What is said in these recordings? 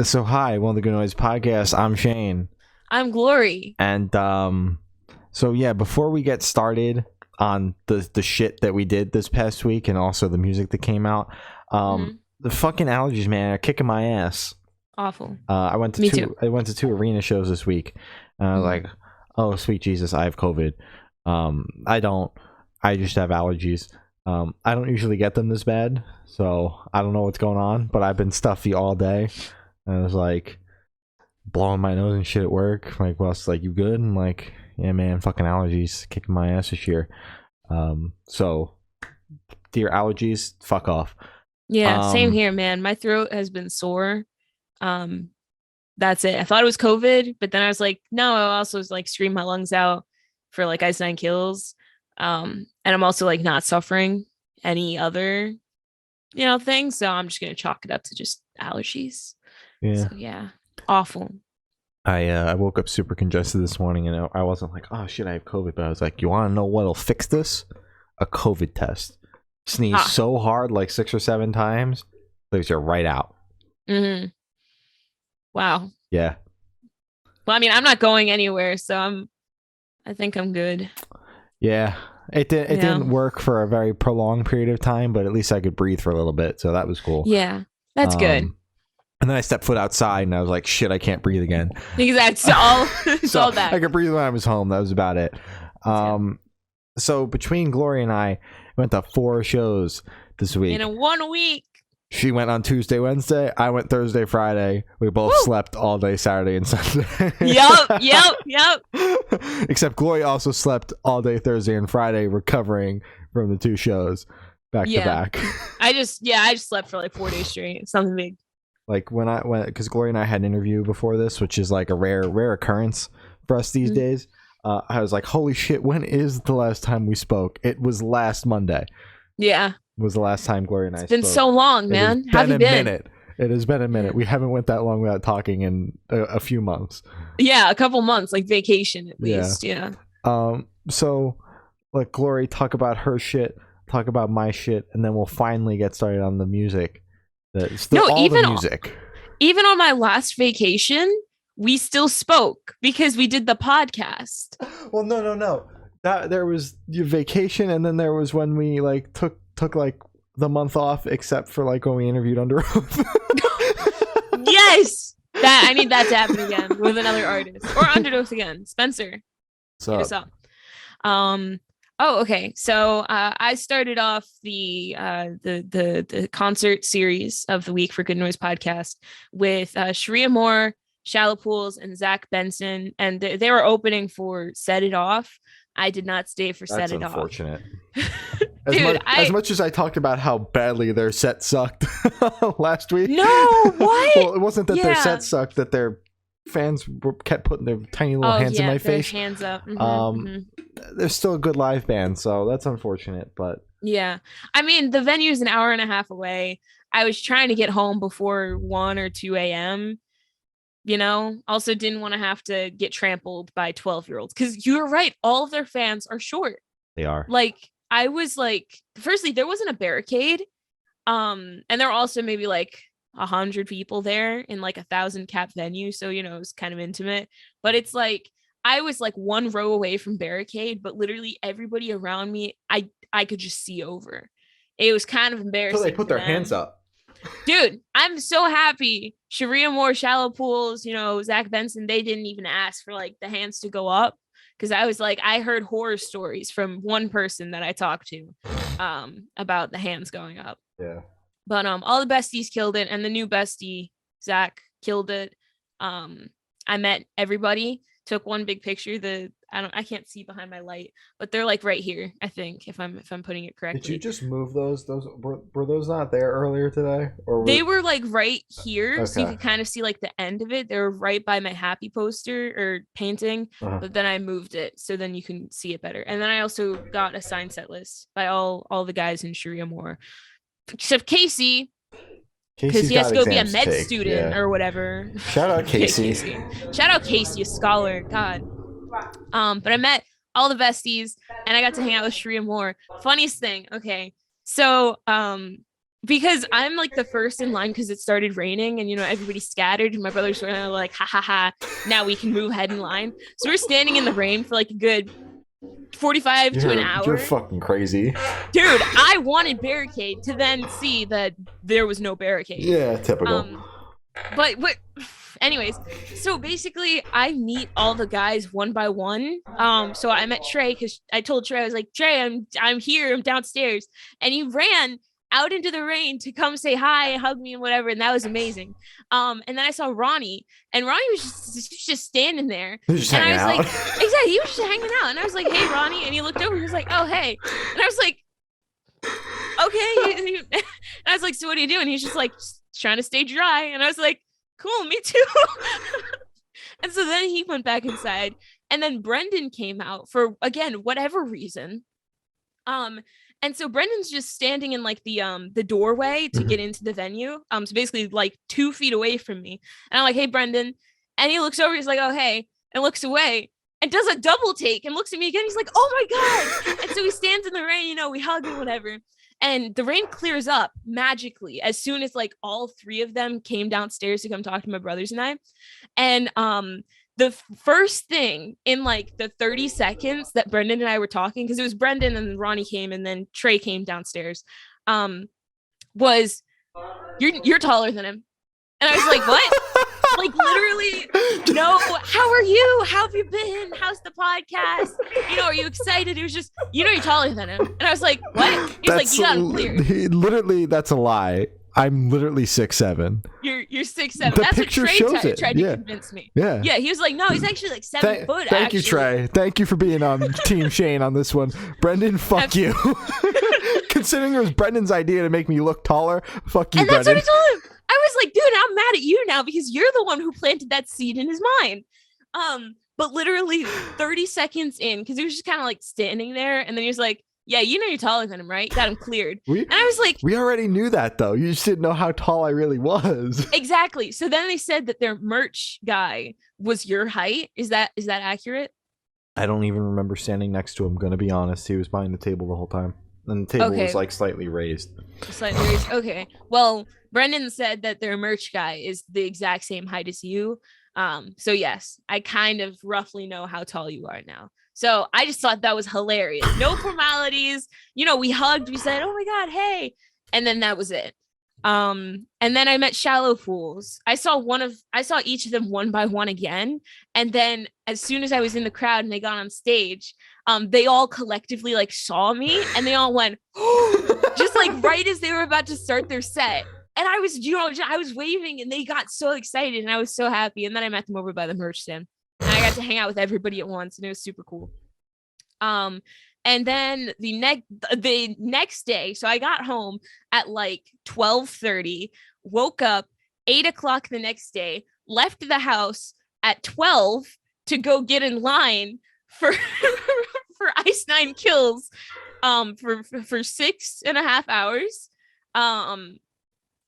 So hi, one of the Good Noise Podcast. I'm Shane, I'm Glory. and so yeah, before we get started on the shit that we did this past week, and also the music that came out, Hmm. the fucking allergies, man, are kicking my ass. Awful. I went to Me too. two arena shows this week, and I was Hmm. like, oh sweet Jesus, I have COVID. I don't. I just have allergies. I don't usually get them this bad, so I don't know what's going on. But I've been stuffy all day. And I was like blowing my nose and shit at work. Like, well, it's like, you good? And like, yeah, man, fucking allergies kicking my ass this year. So, dear allergies, fuck off. Yeah, same Um, here, man. My throat has been sore. Um, that's it. I thought it was COVID, but then I was like, no, I also was like scream my lungs out for like Ice Nine Kills. And I'm also like not suffering any other, things. So I'm just gonna chalk it up to just allergies. yeah, So yeah, awful. I woke up super congested this morning, and I wasn't like, oh shit, I have COVID, but I was like, you want to know what'll fix this? A COVID test. Sneeze Ah. so hard, like 6 or 7 times, leaves you right out. Hmm. Wow. Yeah, Well, I mean, I'm not going anywhere, so I think I'm good. yeah. It Yeah. didn't work for a very prolonged period of time, but at least I could breathe for a little bit, so that was cool. Yeah. That's good. And then I stepped foot outside, and I was like, shit, I can't breathe again. Exactly. It's all it's So all that. I could breathe when I was home. That was about it. That's good. So between Glory and I went to 4 shows this In week. a 1 week. She went on Tuesday, Wednesday. I went Thursday, Friday. We both Woo! slept all day Saturday and Sunday. Yep. Except Glory also slept all day Thursday and Friday, recovering from the 2 shows back to Yeah. back. I just slept for like 4 days straight. It's something big. Like when I went, because Glory and I had an interview before this, which is like a rare occurrence for us these Mhm. days. I was like, holy shit, when is the last time we spoke? It was last Monday. Yeah. Was the last time Glory and I It's been spoke. so long, It has man. How have you a been? minute. It has been a minute. Yeah. We haven't went that long without talking in a few months. Yeah, a couple months, like vacation at Yeah. least. Yeah. So let Glory talk about her shit, talk about my shit, and then we'll finally get started on the music. No, All the music. even on my last vacation, we still spoke because we did the podcast. Well, no. That there was your vacation, and then there was when we like took like the month off, except for like when we interviewed Under Oath. Yes. That I need that to happen again with another artist. Or Underdose again. Spencer. Hit So us up. Okay. So I started off the concert series of the week for Good Noise Podcast with Sharia Moore, Shallow Pools, and Zach Benson, and they were opening for Set It Off. I did not stay for that's Set It unfortunate. Off. As Dude, much as I talked about how badly their set sucked last week. no, what? Well, it wasn't that their Yeah. set sucked; that their fans kept putting their tiny little Oh hands in yeah, my their face. hands up. They're still a good live band, so that's unfortunate. But Yeah. I mean, the venue's an hour and a half away. I was trying to get home before 1 or 2 a.m. Also didn't want to have to get trampled by 12-year-olds because you're right. All of their fans are short. they are. Like, I was like, firstly, there wasn't a barricade. And there were also maybe like 100 people there in like 1,000 cap venue. So, it was kind of intimate. But it's like, I was like one row away from barricade, but literally everybody around me, I could just see over. It was kind of embarrassing. So they put for their them. hands up. Dude, I'm so happy. Sharia Moore, Shallow Pools, Zach Benson, they didn't even ask for like the hands to go up. Because I was like, I heard horror stories from one person that I talked to about the hands going up. Yeah. But all the besties killed it, and the new bestie, Zach, killed it. I met everybody, took one big picture. I can't see behind my light, but they're like right here, I think, if I'm putting it correctly. Did you just move those? Those were those not there earlier today, or They were like right here, so you Okay. could kind of see like the end of it. They were right by my happy poster or painting, Uh-huh. but then I moved it so then you can see it better. And then I also got a signed set list by all the guys in Sharia Moore, except Casey, because Casey's he has got to go be a exams med take, student yeah. or whatever. Shout out Yeah, Casey. Shout out Casey, a scholar. God. But I met all the besties and I got to hang out with Sharia Moore. Funniest thing, okay. So because I'm like the first in line because it started raining and everybody scattered and my brothers were like ha ha ha, now we can move ahead in line. So we're standing in the rain for like a good 45 to an hour. You're fucking crazy. Dude, I wanted barricade to then see that there was no barricade. Yeah, typical. But anyways, so basically I meet all the guys one by one. So I met Trey because I told Trey, I was like, Trey, I'm here, I'm downstairs. And he ran out into the rain to come say hi, hug me and whatever, and that was amazing. And then I saw Ronnie, and Ronnie was just standing there. He was just and hanging I was out. like, exactly, he was just hanging out. And I was like, hey Ronnie, and he looked over, he was like, oh hey. And I was like, okay. And I was like, so what are you doing? He's just like trying to stay dry. And I was like, cool, me too. And so then he went back inside, and then Brendan came out for, again, whatever reason. And so Brendan's just standing in like the doorway to get into the venue. So basically like 2 feet away from me. And I'm like, hey Brendan. And he looks over, he's like, oh hey, and looks away and does a double take and looks at me again. He's like, oh my God. And so he stands in the rain, we hug and whatever. And the rain clears up magically as soon as like all 3 of them came downstairs to come talk to my brothers and I. And the first thing in like the 30 seconds that Brendan and I were talking, because it was Brendan and then Ronnie came and then Trey came downstairs, was you're taller than him. And I was like, what? Like literally, no, how are you? How have you been? How's the podcast? Are you excited? It was just, you're taller than him. And I was like, what? He was like, you got him cleared. Literally, that's a lie. I'm literally 6'7". You're 6'7". The That's what picture Trey shows it. tried to convince me. Yeah. Yeah, he was like, no, he's actually like 7 foot. Thank you, Trey. Thank you for being on Team Shane on this one. Brendan, fuck you. Considering it was Brendan's idea to make me look taller, fuck you, and that's Brendan. what I told him. I was like, dude, I'm mad at you now because you're the one who planted that seed in his mind. But literally 30 seconds in, because he was just kind of like standing there, and then he was like, yeah, you're taller than him, right? Got him cleared. And I was like, we already knew that though. You just didn't know how tall I really was. Exactly. So then they said that their merch guy was your height. Is that accurate? I don't even remember standing next to him, gonna be honest. He was behind the table the whole time. And the table was like slightly raised. Slightly raised. Okay. Well, Brendan said that their merch guy is the exact same height as you. So yes, I kind of roughly know how tall you are now. So I just thought that was hilarious. No formalities. We hugged. We said, oh my God, hey. And then that was it. And then I met Shallow Pools. I saw each of them one by one again. And then as soon as I was in the crowd and they got on stage, they all collectively like saw me and they all went, just like right as they were about to start their set. And I was, I was waving and they got so excited and I was so happy. And then I met them over by the merch stand and I got to hang out with everybody at once and it was super cool. And then the next day, so I got home at like 12:30, woke up 8 o'clock the next day, left the house at 12 to go get in line for for Ice 9 Kills for 6.5 hours.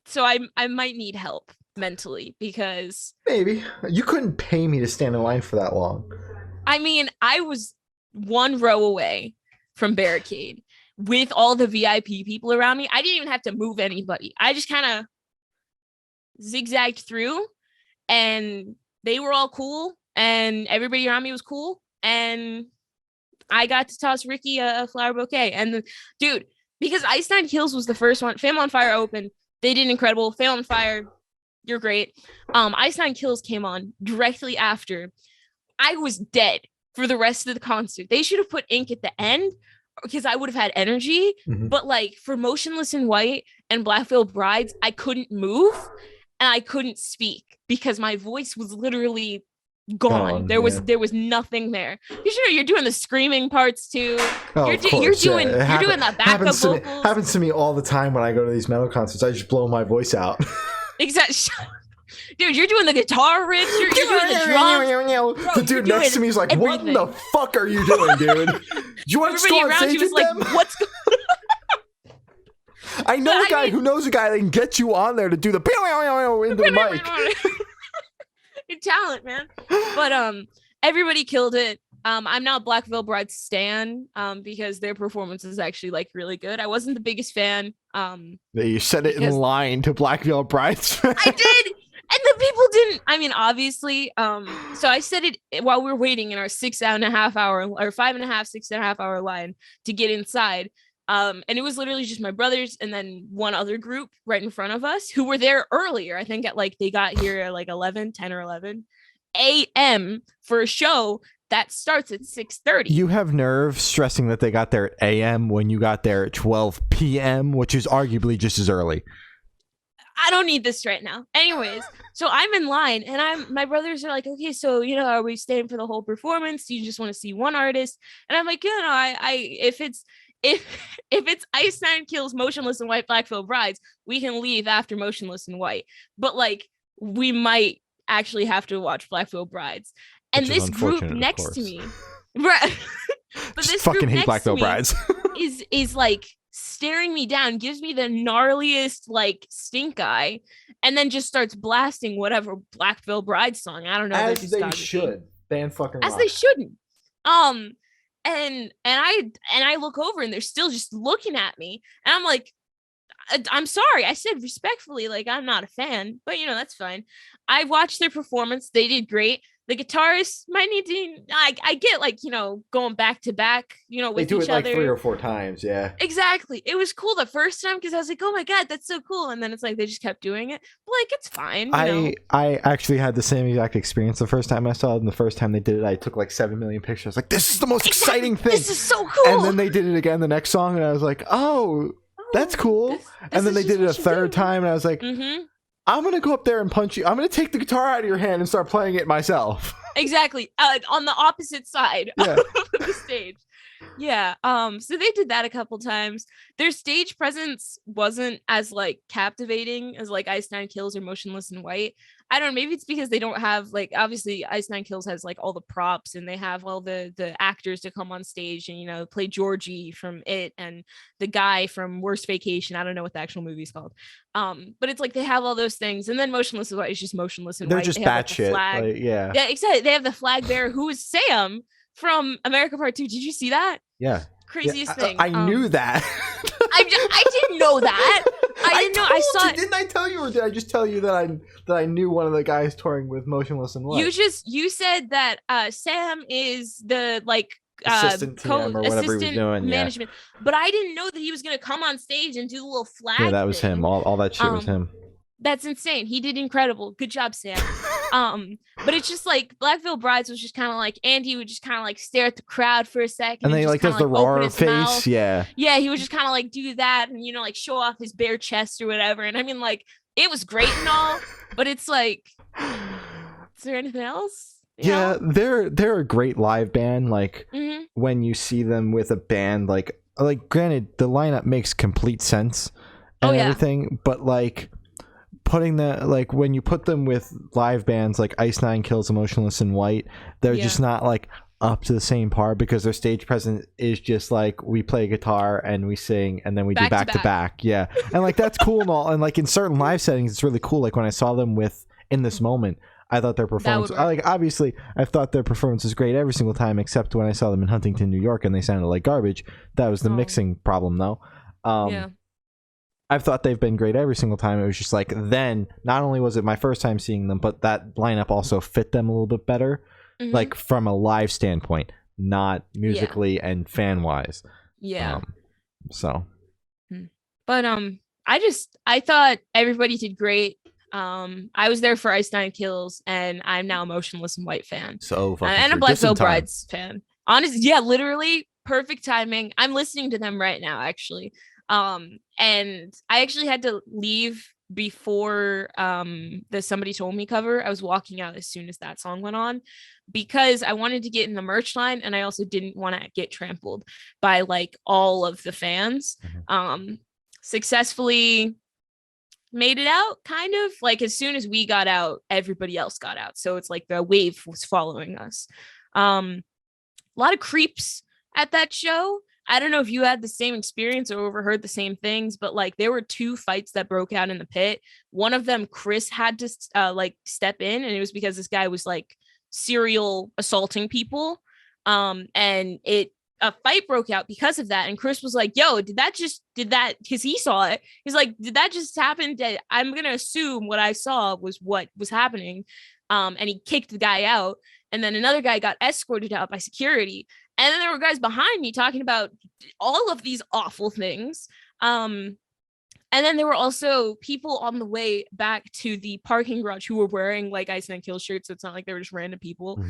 So I might need help mentally because maybe you couldn't pay me to stand in line for that long. I mean, I was 1 row away from barricade with all the VIP people around me. I didn't even have to move anybody. I just kind of zigzagged through and they were all cool and everybody around me was cool. And I got to toss Ricky a flower bouquet. And dude, because Ice 9 Kills was the first one, Faim on Fire opened. They did incredible. Faim on Fire, you're great. Ice 9 Kills came on directly after. I was dead for the rest of the concert. They should have put ink at the end because I would have had energy. Mm-hmm. But like for Motionless in White and Black Veil Brides, I couldn't move and I couldn't speak because my voice was literally gone. There was nothing there. You're doing the screaming parts too. Oh, you're doing the backup vocals. Happens to me all the time when I go to these metal concerts. I just blow my voice out. Exactly. Dude, you're doing the guitar riffs. You're doing the drums. Bro, the dude next to me is like, "What in the fuck are you doing, dude? Do you want to go on stage with them?" Like, what's going on? I know a guy who knows a guy that can get you on there to do the into the mic. Your talent, man. But everybody killed it. I'm not Black Veil Bride stan because their performance is actually like really good. I wasn't the biggest fan. You said it in line to Black Veil Brides. I did. And the people didn't. I mean, obviously. So I said it while we were waiting in our 6.5 hour or 5.5, 6.5 hour line to get inside. And it was literally just my brothers and then one other group right in front of us who were there earlier. I think at like they got here at like 10 or 11 a.m. for a show that starts at 6:30. You have nerve stressing that they got there at a.m. when you got there at 12 p.m., which is arguably just as early. I don't need this right now. Anyways, so I'm in line and my brothers are like, okay, so, are we staying for the whole performance? Do you just want to see one artist? And I'm like, if it's Ice Nine Kills, Motionless in White, Black Veil Brides, we can leave after Motionless in White. But like, we might actually have to watch Black Veil Brides. And this group next to me, right? But this fucking hate Black Veil Brides is like staring me down, gives me the gnarliest like stink eye, and then just starts blasting whatever Black Veil Bride song. I don't know. As they should. Band fucking rock. As they shouldn't. And I look over and they're still just looking at me, and I'm like, I'm sorry. I said respectfully, like, I'm not a fan, but that's fine. I watched their performance. They did great. The guitarists might need to, I get like, going back to back, with each other. They do it like 3 or 4 times. Yeah, exactly. It was cool the first time because I was like, oh my God, that's so cool. And then it's like, they just kept doing it. But like, it's fine. I actually had the same exact experience the first time I saw it. And the first time they did it, I took like 7 million pictures. Like, this is the most exciting thing. This is so cool. And then they did it again the next song. And I was like, oh, that's cool. And then they did it a third time. And I was like, I'm going to go up there and punch you. I'm going to take the guitar out of your hand and start playing it myself. Exactly. On the opposite side of the stage. Yeah. So they did that a couple times. Their stage presence wasn't as like captivating as like Ice Nine Kills or Motionless in White. I don't know, maybe it's because they don't have like, obviously Ice Nine Kills has like all the props and they have all the actors to come on stage and play Georgie from It and the guy from Worst Vacation. I don't know what the actual movie's called. But it's like they have all those things, and then Motionless in White is just Motionless in White. They're just batshit. Like, yeah, exactly. They have the flag bearer who is Sam from America Part 2. Did you see that? Yeah. Craziest thing. I knew that. I didn't know that. I didn't know. I saw it. Didn't I tell you, or did I just tell you that I knew one of the guys touring with Motionless in White? You said that Sam is the like assistant TM or whatever he was doing, management. But I didn't know that he was gonna come on stage and do the little flag. Yeah, that was him. All that shit was him. That's insane. He did incredible. Good job, Sam. But it's just like Black Veil Brides was just kind of like Andy would just kind of like stare at the crowd for a second, and then he like does the roar face. Mouth. Yeah, he would just kind of like do that and like show off his bare chest or whatever. And I mean, like, it was great and all, but it's like, is there anything else? Yeah, they're a great live band. Like when you see them with a band, like granted the lineup makes complete sense and everything, but like putting that, like when you put them with live bands like Ice Nine Kills, Motionless in White, they're just not like up to the same par because their stage presence is just like we play guitar and we sing and then we do back to back. Yeah, and like that's cool and all, and like in certain live settings it's really cool. Like when I saw them with In This Moment, I thought their performance, obviously I've thought their performance was great every single time except when I saw them in Huntington, New York, and they sounded like garbage. That was the mixing problem though. I've thought they've been great every single time. It was just like, then not only was it my first time seeing them, but that lineup also fit them a little bit better, like from a live standpoint, not musically and fan wise. But I thought everybody did great. I was there for Ice Nine Kills, and I'm now a Motionless in White fan. So and a Black Veil Brides fan. Honestly, yeah, literally perfect timing. I'm listening to them right now, actually. And I actually had to leave before the Somebody Told Me cover. I was walking out as soon as that song went on because I wanted to get in the merch line, and I also didn't want to get trampled by like all of the fans. Successfully made it out, kind of like as soon as we got out, everybody else got out, so it's like the wave was following us. A lot of creeps at that show. I don't know if you had the same experience or overheard the same things, but like there were 2 fights that broke out in the pit. One of them, Chris had to like step in, and it was because this guy was like serial assaulting people. And a fight broke out because of that. And Chris was like, yo, did that because he saw it. He's like, did that just happen? I'm gonna assume what I saw was what was happening. And he kicked the guy out. And then another guy got escorted out by security. And then there were guys behind me talking about all of these awful things. And then there were also people on the way back to the parking garage who were wearing like Ice Nine Kill shirts. So it's not like they were just random people.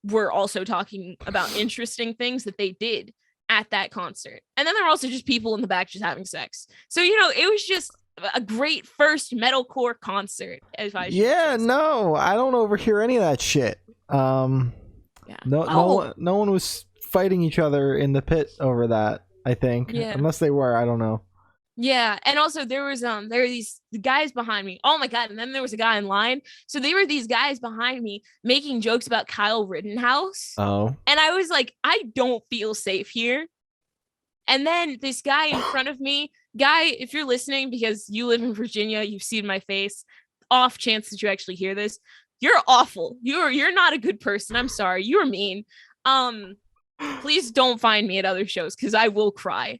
Were also talking about interesting things that they did at that concert. And then there were also just people in the back just having sex. So, it was just a great first metalcore concert. No, I don't overhear any of that shit. No one was fighting each other in the pit over that, I think. Yeah. Unless they were, I don't know. Yeah, and also there were these guys behind me. Oh my god! And then there was a guy in line. So they were these guys behind me making jokes about Kyle Rittenhouse. Oh, and I was like, I don't feel safe here. And then this guy in front of me, if you're listening because you live in Virginia, you've seen my face. Off chance that you actually hear this, you're awful. You're not a good person. I'm sorry. You're mean. Please don't find me at other shows because I will cry.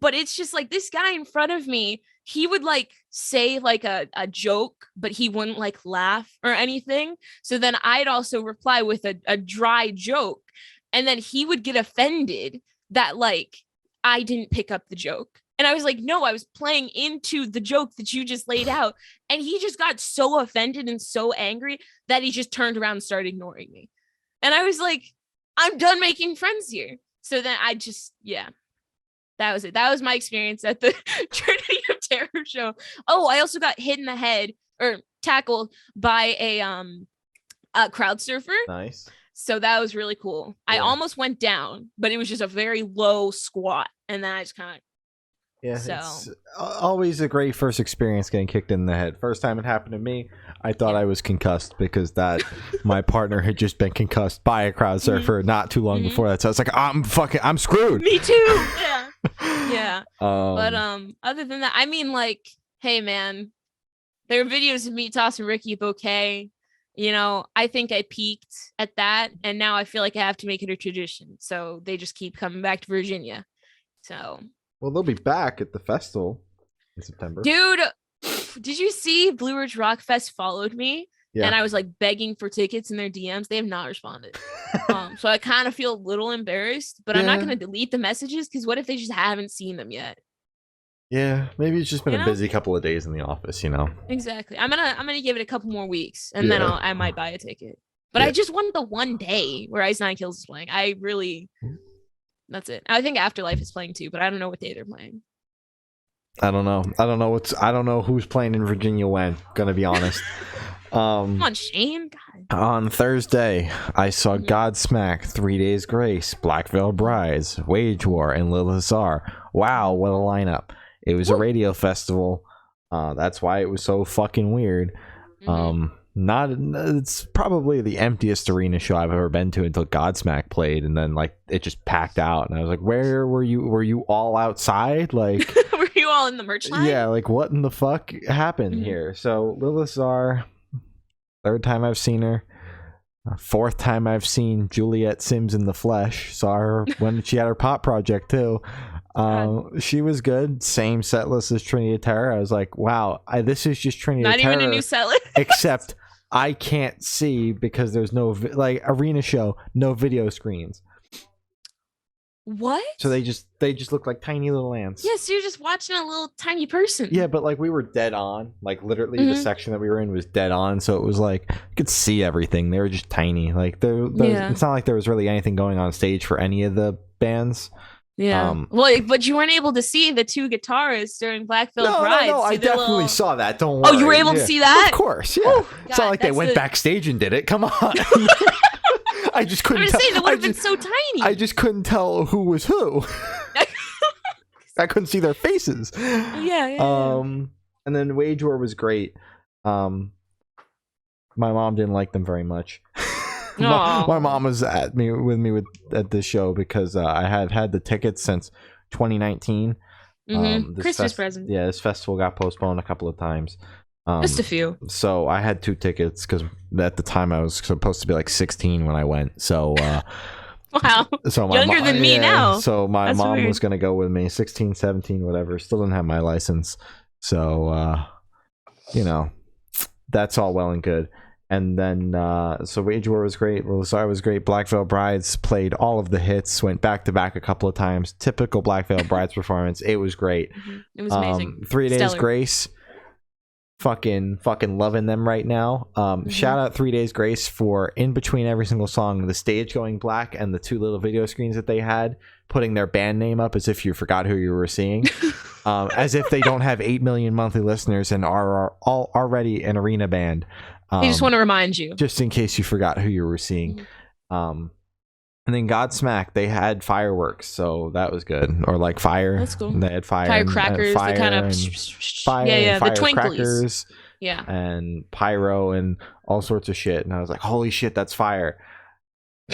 But it's just like this guy in front of me, he would like say like a joke, but he wouldn't like laugh or anything. So then I'd also reply with a dry joke. And then he would get offended that like I didn't pick up the joke. And I was like, no, I was playing into the joke that you just laid out. And he just got so offended and so angry that he just turned around and started ignoring me. And I was like, I'm done making friends here. So then I just, that was it. That was my experience at the Trinity of Terror show. Oh, I also got hit in the head or tackled by a crowd surfer. Nice. So that was really cool. Yeah. I almost went down, but it was just a very low squat. And then I just kind of. Yeah, so. It's always a great first experience getting kicked in the head. First time it happened to me, I thought I was concussed because my partner had just been concussed by a crowd surfer not too long before that. So I was like, I'm screwed. Me too. Yeah. Yeah. But other than that, I mean, like, hey man, there are videos of me tossing Ricky a bouquet. I think I peaked at that, and now I feel like I have to make it a tradition. So they just keep coming back to Virginia. So. Well, they'll be back at the festival in September. Dude, did you see Blue Ridge Rock Fest followed me? Yeah. And I was like begging for tickets in their DMs. They have not responded. So I kind of feel a little embarrassed, but I'm not going to delete the messages because what if they just haven't seen them yet? Yeah, maybe it's just been a busy couple of days in the office, Exactly. I'm gonna give it a couple more weeks and then I might buy a ticket. But I just want the one day where Ice Nine Kills is playing. That's it. I think Afterlife is playing too, but I don't know what day they're playing. I don't know. I don't know who's playing in Virginia when, gonna be honest. Come on, Shane. God. On Thursday, I saw Godsmack, 3 Days Grace, Black Veil Brides, Wage War, and Lilith Czar. Wow, what a lineup. It was a radio festival. That's why it was so fucking weird. It's probably the emptiest arena show I've ever been to until Godsmack played, and then like it just packed out, and I was like, where were you? Were you all outside? Like, were you all in the merch line? Yeah, like what in the fuck happened here? So Lilith Czar, third time I've seen her. Fourth time I've seen Juliet Sims in the flesh. Saw her when she had her pop project too. She was good. Same set list as Trinity of Terror. I was like, wow, this is just Trinity of Terror. Not even a new set list. Except I can't see because there's no arena show, no video screens. What? So they just look like tiny little ants. Yeah, so you're just watching a little tiny person. Yeah, but like we were dead on. Like literally the section that we were in was dead on, so it was like you could see everything. They were just tiny. Like it's not like there was really anything going on stage for any of the bands. Yeah. But you weren't able to see the two guitarists during Black Veil Brides. No, I definitely saw that. Don't worry. Oh, you were able to see that? Of course, yeah. Ooh, it's not like they went backstage and did it. Come on. I just couldn't tell. Saying, that would have been so tiny. I just couldn't tell who was who. I couldn't see their faces. Yeah. And then Wage War was great. My mom didn't like them very much. My mom was with me at this show because I had the tickets since 2019. Christmas present. Yeah, this festival got postponed a couple of times. Just a few. So I had 2 tickets because at the time I was supposed to be like 16 when I went. So Wow. so Younger than me now. So my That's mom weird. was gonna go with me, 16, 17, whatever. Still didn't have my license. So you know, that's all well and good. And then so Wage War was great, Little Star was great, Black Veil Brides played all of the hits, went back to back a couple of times. Typical Black Veil Brides performance. It was great. It was amazing. 3 Days Stellar. Grace. Fucking loving them right now. Shout out 3 Days Grace for, in between every single song, the stage going black and the 2 little video screens that they had, putting their band name up as if you forgot who you were seeing. As if they don't have 8 million monthly listeners and are all already an arena band. I just want to remind you, just in case you forgot who you were seeing. And then Godsmack, they had fireworks, so that was good. Or like fire. That's cool. They had firecrackers, fire the kind of fire, the twinklies. firecrackers, Yeah. and pyro and all sorts of shit. And I was like, holy shit, that's fire.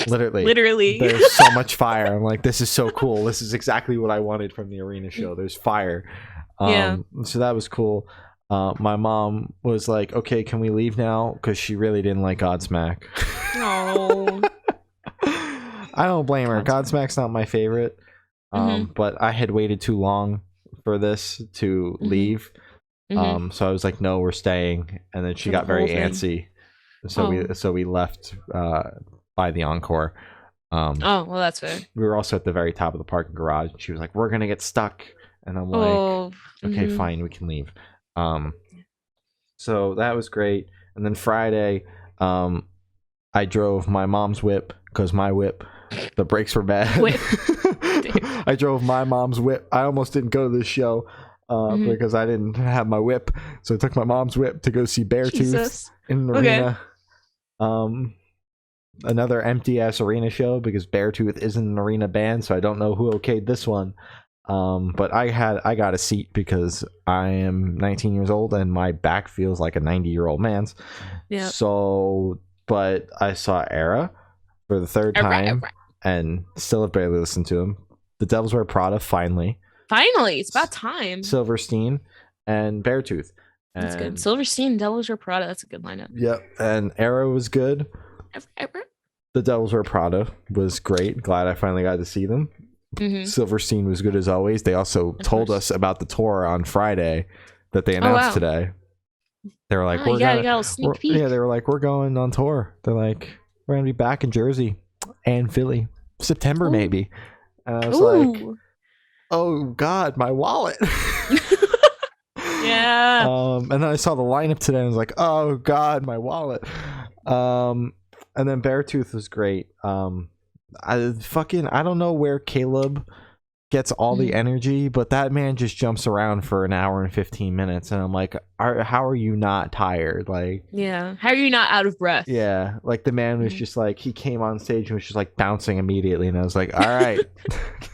Literally. There's so much fire. I'm like, this is so cool. This is exactly what I wanted from the arena show. There's fire. So that was cool. My mom was like, okay, can we leave now? Because she really didn't like Godsmack. Oh. I don't blame her. Godsmack's not my favorite. But I had waited too long for this to leave. So I was like, no, we're staying. And then she got very antsy. So we left by the encore. Oh, well, that's fair. We were also at the very top of the parking garage. She was like, we're gonna get stuck. And I'm like, okay, fine, we can leave. So that was great. And then Friday, I drove my mom's whip because my whip, the brakes were bad. I drove my mom's whip. I almost didn't go to this show because I didn't have my whip. So I took my mom's whip to go see Beartooth in the arena. Another empty ass arena show because Beartooth isn't an arena band, so I don't know who okayed this one. But I got a seat because I am 19 years old and my back feels like a 90-year-old man's. Yeah. So, but I saw Era for the 3rd time and still have barely listened to him. The Devils Wear Prada finally, it's about time. Silverstein and Beartooth. That's good. Silverstein, Devils Wear Prada. That's a good lineup. Yep. And Era was good. The Devils Wear Prada was great. Glad I finally got to see them. Silverstein was good as always. They also told us about the tour on Friday that they announced today. They were like, they were like, we're going on tour. They're like, we're gonna be back in Jersey and Philly, September maybe. And I was like, oh god, my wallet. And then I saw the lineup today and I was like, oh god, my wallet. And then Beartooth was great. I don't know where Caleb gets all the energy, but that man just jumps around for an hour and 15 minutes, and I'm like, how are you not tired? Like, how are you not out of breath? Like the man was just like, he came on stage and was just like bouncing immediately, and I was like, all right.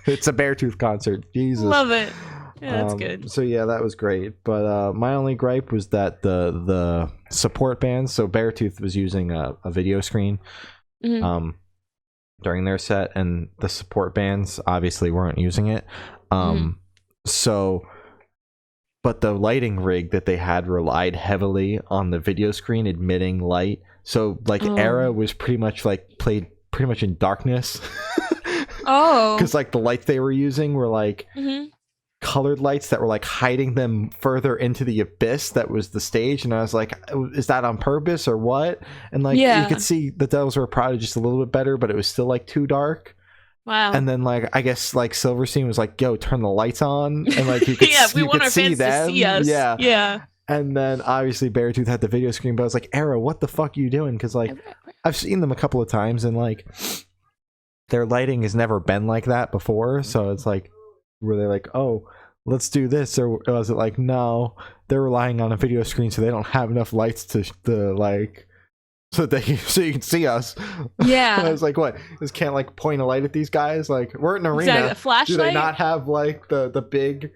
It's a Beartooth concert. Jesus, love it. That's good. So that was great, but my only gripe was that the support bands, so Beartooth was using a video screen during their set, and the support bands obviously weren't using it. So, but the lighting rig that they had relied heavily on the video screen emitting light. So like Era was pretty much like played pretty much in darkness. Because like the lights they were using were like colored lights that were like hiding them further into the abyss that was the stage, and I was like, is that on purpose or what? And like you could see the Devils Wear Prada just a little bit better, but it was still like too dark. Wow. And then like I guess like Silverstein was like, yo, turn the lights on, and like you could we want our fans to see us. And then obviously Beartooth had the video screen, but I was like, Era, what the fuck are you doing? Because like I've seen them a couple of times and like their lighting has never been like that before, so it's like, were they like, oh, let's do this, or was it like, no, they're relying on a video screen, so they don't have enough lights to like, so you can see us. And I was like, what? Just can't like point a light at these guys? Like, we're in an arena. A flashlight? Do they not have like the big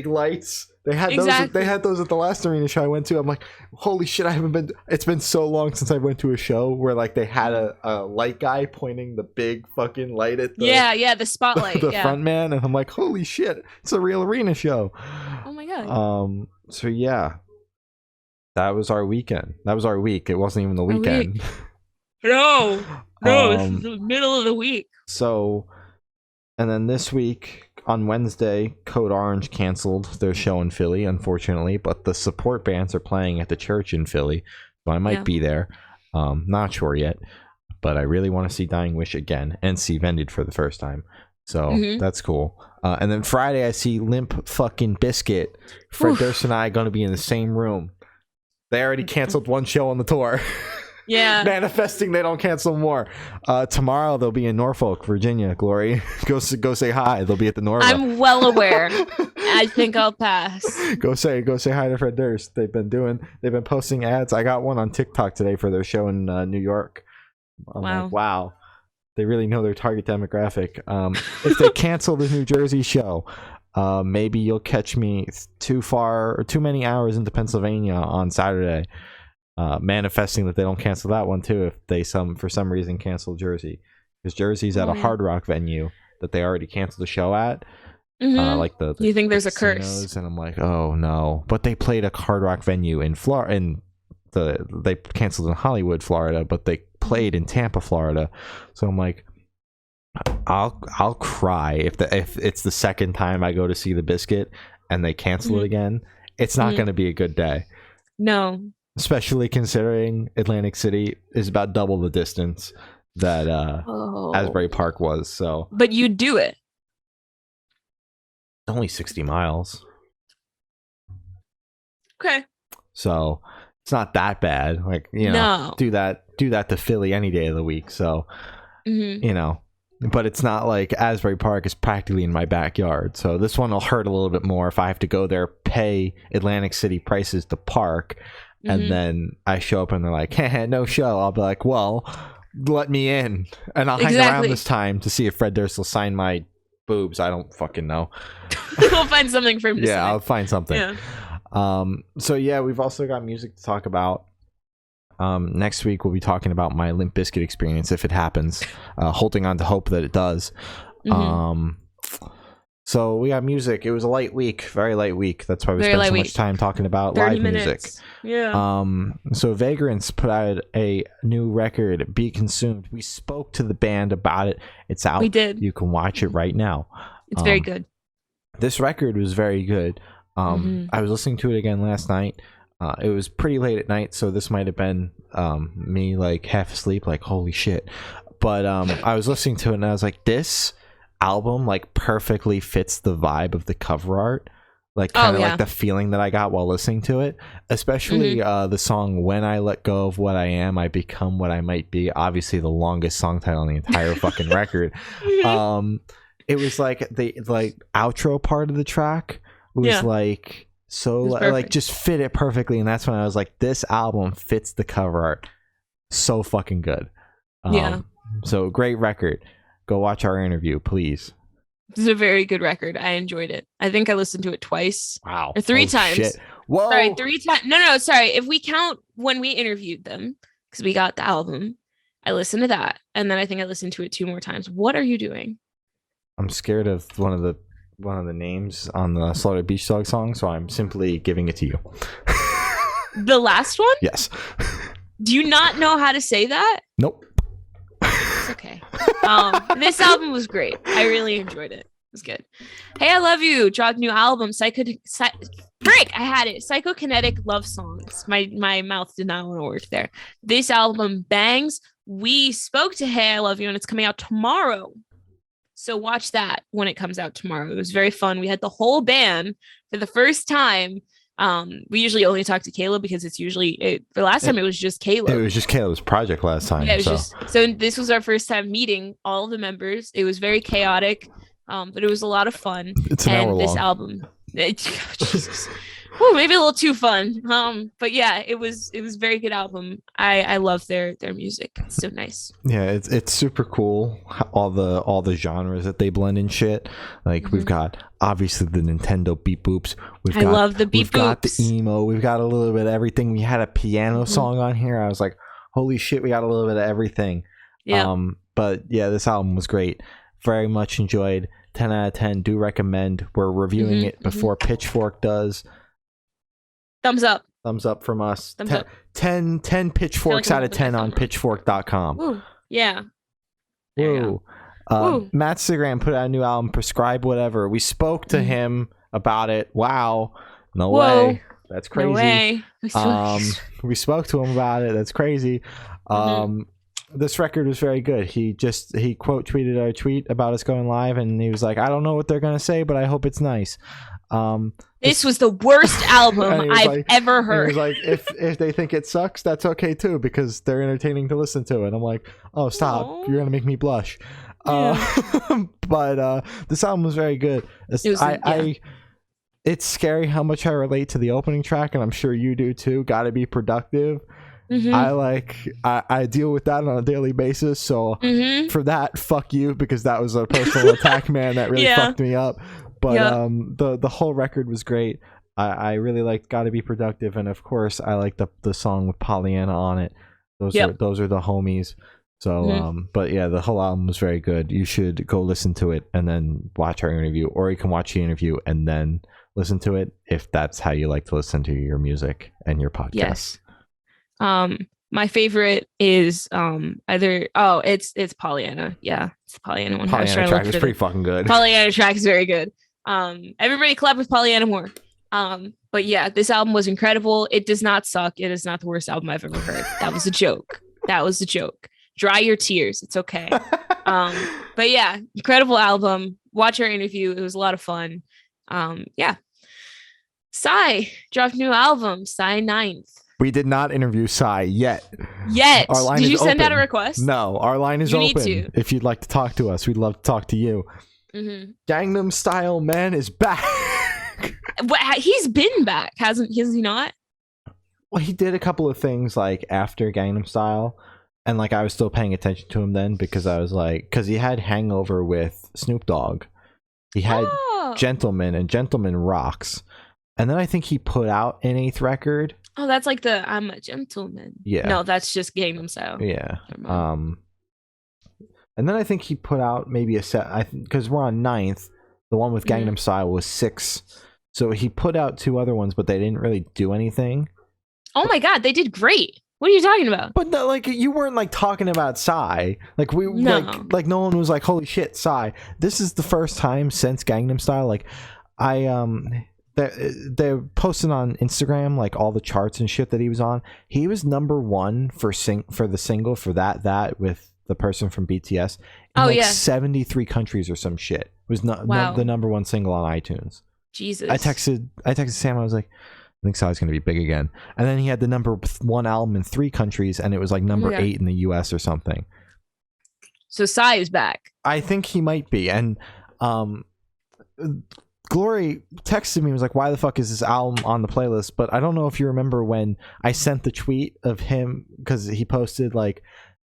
lights? They had those. They had those at the last arena show I went to. I'm like, holy shit! It's been so long since I went to a show where like they had a light guy pointing the big fucking light at the spotlight, the front man, and I'm like, holy shit! It's a real arena show. Oh my god. So yeah. That was our weekend. That was our week. It wasn't even the Our week. weekend. No, this is the middle of the week. So, and then this week on Wednesday, Code Orange canceled their show in Philly, unfortunately, but the support bands are playing at the church in Philly, so I might be there. Not sure yet, but I really want to see Dying Wish again and see Vended for the first time. So that's cool. And then Friday, I see Limp fucking Biscuit. Fred Durst and I are going to be in the same room. They already canceled one show on the tour. Yeah. Manifesting they don't cancel more. Tomorrow they'll be in Norfolk, Virginia. Glory, go say hi. They'll be at the Norva. I'm well aware. I think I'll pass. Go say hi to Fred Durst. They've been posting ads. I got one on TikTok today for their show in New York. I'm like, wow. They really know their target demographic. If they cancel the New Jersey show, maybe you'll catch me too many hours into Pennsylvania on Saturday. Manifesting that they don't cancel that one too if they for some reason cancel Jersey, because Jersey's at a Hard Rock venue that they already canceled the show at. Like the you think there's casinos, a curse, and I'm like, oh no. But they played a Hard Rock venue in Florida, and they canceled in Hollywood, Florida, but they played in Tampa, Florida. So I'm like, I'll cry if it's the second time I go to see the Biscuit and they cancel it again. It's not going to be a good day. No. Especially considering Atlantic City is about double the distance that Asbury Park was. So, but you do it. Only 60 miles. Okay. So it's not that bad. Like, do that to Philly any day of the week. So, but it's not like Asbury Park is practically in my backyard. So this one will hurt a little bit more if I have to go there, pay Atlantic City prices to park. And then I show up and they're like, hey, no show. I'll be like, well, let me in. And I'll hang around this time to see if Fred Durst will sign my boobs. I don't fucking know. We'll find something for him to sign. I'll find something. Yeah. So yeah, we've also got music to talk about. Next week we'll be talking about my Limp Bizkit experience if it happens. Holding on to hope that it does. So we got music. It was a light week, very light week. That's why we spent so much time talking about live music. Yeah. So Vagrants put out a new record, Be Consumed. We spoke to the band about it. It's out. We did. You can watch it right now. It's very good. This record was very good. I was listening to it again last night. It was pretty late at night, so this might have been me like half asleep, like holy shit. But I was listening to it and I was like, this album like perfectly fits the vibe of the cover art, like kind of like the feeling that I got while listening to it, especially the song When I Let Go of What I Am, I Become What I Might Be, obviously the longest song title on the entire fucking record. It was like the outro part of the track was like so like just fit it perfectly, and that's when I was like, this album fits the cover art so fucking good. So great record. Go watch our interview, please. This is a very good record. I enjoyed it. I think I listened to it twice. Wow. Or three times. Shit. Whoa. Sorry, 3 times. No, sorry. If we count when we interviewed them, because we got the album, I listened to that. And then I think I listened to it 2 more times. What are you doing? I'm scared of one of the names on the Slaughter Beach Dog song, so I'm simply giving it to you. The last one? Yes. Do you not know how to say that? Nope. It's okay. This album was great. I really enjoyed it. It was good. Hey, I Love You dropped new album. Frick, I had it. Psychokinetic Love Songs. My mouth did not want to work there. This album bangs. We spoke to Hey, I Love You, and it's coming out tomorrow. So watch that when it comes out tomorrow. It was very fun. We had the whole band for the first time. We usually only talk to Caleb because it's usually the last time it was just Caleb. It was just Caleb's project last time. Yeah, so this was our first time meeting all the members. It was very chaotic, but it was a lot of fun. It's an hour long. This album, Jesus. Ooh, maybe a little too fun. But yeah, it was very good album. I love their music. It's so nice. Yeah, it's super cool. All the genres that they blend in shit. Like we've got obviously the Nintendo beat boops. I love the beat boops. We've got the emo. We've got a little bit of everything. We had a piano song on here. I was like, holy shit, we got a little bit of everything. Yeah. But yeah, this album was great. Very much enjoyed. 10 out of 10. Do recommend. We're reviewing it before Pitchfork does. Thumbs up. Thumbs up from us. Thumbs up. 10 pitchforks I'm out of holding 10 my on phone. pitchfork.com. Woo. Yeah. There you Woo. Woo. MattstaGraham put out a new album, Prescribe Whatever. We spoke to him about it. Wow. No Whoa. way. That's crazy. No way. We spoke to him about it. That's crazy. This record was very good. He quote tweeted our tweet about us going live, and he was like, I don't know what they're gonna say, but I hope it's nice. This was the worst album I've ever heard. He was like, if they think it sucks, that's okay too, because they're entertaining to listen to. And I'm like, oh, stop. Aww. You're gonna make me blush. Yeah. But this album was very good. It's scary how much I relate to the opening track, and I'm sure you do too. Gotta be productive. I deal with that on a daily basis, so for that, fuck you, because that was a personal attack, man. That really fucked me up. But the whole record was great. I really liked Gotta Be Productive, and of course I like the song with Pollyanna on it. Those are the homies. So but yeah, the whole album was very good. You should go listen to it and then watch our interview, or you can watch the interview and then listen to it if that's how you like to listen to your music and your podcast. Yes. My favorite is it's Pollyanna. Yeah, it's the Pollyanna one. Pollyanna track is pretty fucking good. Pollyanna track is very good. Everybody clap with Pollyanna more. But yeah, this album was incredible. It does not suck. It is not the worst album I've ever heard. That was a joke. Dry your tears. It's okay. But yeah, incredible album. Watch our interview. It was a lot of fun. Yeah. Psy dropped a new album, Psy 9th. We did not interview Psy yet. Our line Did you send out a request? No, our line is open. Need to. If you'd like to talk to us, we'd love to talk to you. Gangnam Style Man is back. He's been back, has he not? Well, he did a couple of things like after Gangnam Style, and like I was still paying attention to him then, because I was like, because he had Hangover with Snoop Dogg. He had Gentleman, and Gentleman rocks. And then I think he put out an 8th record. Oh, that's like the I'm a Gentleman. Yeah. No, that's just Gangnam Style. Yeah. And then I think he put out maybe a set, because we're on 9th. The one with Gangnam Style was 6. So he put out 2 other ones, but they didn't really do anything. Oh my God, they did great. What are you talking about? But no, like, you weren't like talking about Psy. Like like no one was like, holy shit, Psy. This is the first time since Gangnam Style. Like they're posting on Instagram like all the charts and shit that he was on. He was number 1 for the single for that with the person from BTS in 73 countries or some shit. It was the number 1 single on iTunes. Jesus. I texted Sam. I was like, I think Psy's gonna be big again. And then he had the number 1 album in 3 countries, and it was like number 8 in the US or something. So Psy is back. I think he might be. And Glory texted me and was like, why the fuck is this album on the playlist? But I don't know if you remember when I sent the tweet of him, because he posted like